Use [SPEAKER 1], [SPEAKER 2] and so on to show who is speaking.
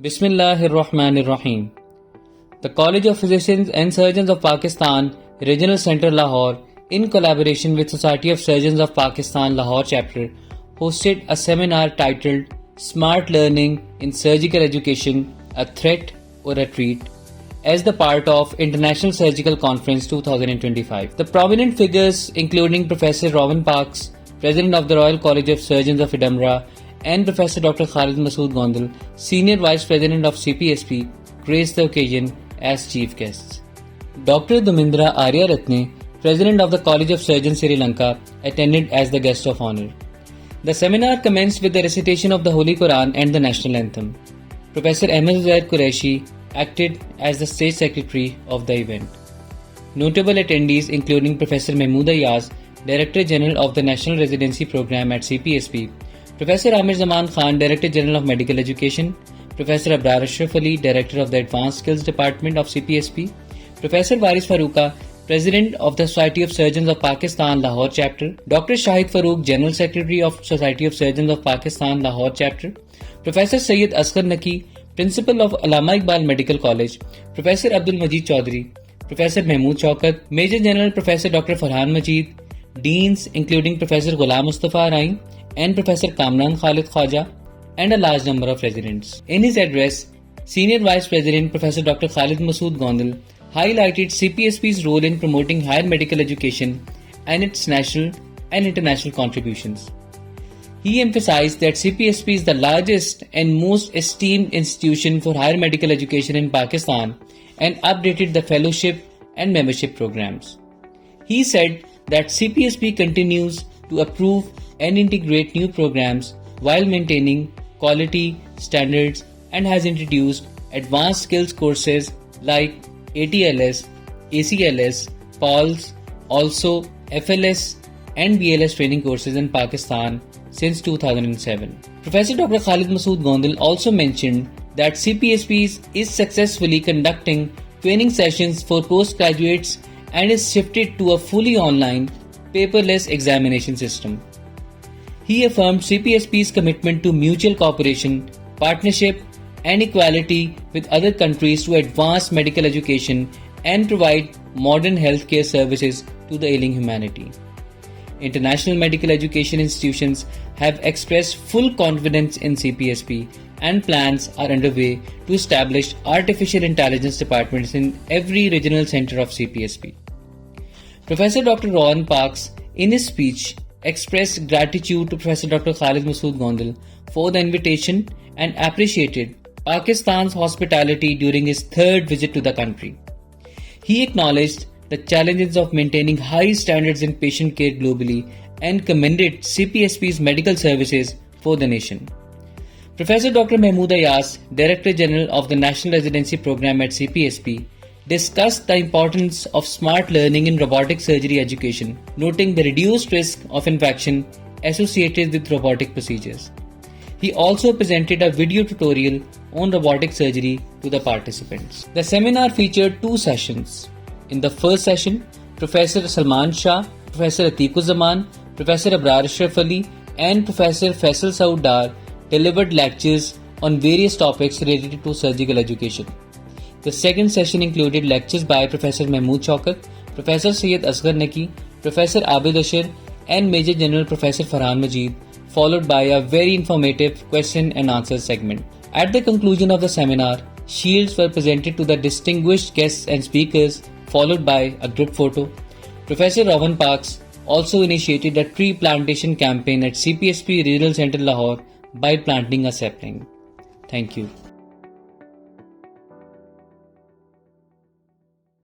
[SPEAKER 1] Bismillahirrahmanirrahim. The College of Physicians and Surgeons of Pakistan, Regional Centre Lahore, in collaboration with Society of Surgeons of Pakistan Lahore Chapter, hosted a seminar titled Smart Learning in Surgical Education, a Threat or a Treat, as the part of International Surgical Conference 2025. The prominent figures including Professor Rowan Parkes, President of the Royal College of Surgeons of Edinburgh, and Professor Dr. Khalid Masood Gondal, Senior Vice President of CPSP, graced the occasion as chief guests. Dr. Dhamindra Aryaratne, President of the College of Surgeons Sri Lanka, attended as the guest of honor. The seminar commenced with the recitation of the Holy Quran and the national anthem. Professor Ahmed Zubair Qureshi acted as the state secretary of the event. Notable attendees including Professor Mahmood Ayaz, Director General of the National Residency Program at CPSP, Professor Amir Zaman Khan, Director General of Medical Education, Professor Abrar Ashraf Ali, Director of the Advanced Skills Department of CPSP, Professor Waris Farooqa, President of the Society of Surgeons of Pakistan Lahore Chapter, Dr. Shahid Farooq, General Secretary of Society of Surgeons of Pakistan Lahore Chapter, Professor Syed Asghar Naqi, Principal of Allama Iqbal Medical College, Professor Abdul Majid Chaudhary, Professor Mahmood Shaukat, Major General Professor Dr. Farhan Majid, Deans including Professor Ghulam Mustafa Arain and Professor Kamran Khalid Khwaja, and a large number of residents. In his address, Senior Vice President Professor Dr. Khalid Masood Gondal highlighted CPSP's role in promoting higher medical education and its national and international contributions. He emphasized that CPSP is the largest and most esteemed institution for higher medical education in Pakistan and updated the fellowship and membership programs. He said that CPSP continues to approve and integrate new programs while maintaining quality standards and has introduced advanced skills courses like ATLS, ACLS, PALS, also FLS and BLS training courses in Pakistan since 2007. Professor Dr. Khalid Masood Gondal also mentioned that CPSP is successfully conducting training sessions for postgraduates and is shifted to a fully online, paperless examination system. He affirmed CPSP's commitment to mutual cooperation, partnership, and equality with other countries to advance medical education and provide modern healthcare services to the ailing humanity. International medical education institutions have expressed full confidence in CPSP, and plans are underway to establish artificial intelligence departments in every regional center of CPSP. Professor Dr. Rowan Parkes, in his speech, expressed gratitude to Professor Dr. Khalid Masood Gondal for the invitation and appreciated Pakistan's hospitality during his third visit to the country. He acknowledged the challenges of maintaining high standards in patient care globally and commended CPSP's medical services for the nation. Professor Dr. Mahmood Ayaz, Director General of the National Residency Program at CPSP, discussed the importance of smart learning in robotic surgery education, noting the reduced risk of infection associated with robotic procedures. He also presented a video tutorial on robotic surgery to the participants. The seminar featured two sessions. In the first session, Professor Salman Shah, Professor Atiquzzaman, Professor Abrar Ashraf Ali, and Professor Faisal Saud Dar delivered lectures on various topics related to surgical education. The second session included lectures by Professor Mahmood Shaukat, Professor Syed Asghar Naqi, Professor Abid Ashir, and Major General Professor Farhan Majid, followed by a very informative question and answer segment. At the conclusion of the seminar, shields were presented to the distinguished guests and speakers, followed by a group photo. Professor Rowan Parkes also initiated a tree plantation campaign at CPSP Regional Centre Lahore by planting a sapling. Thank you.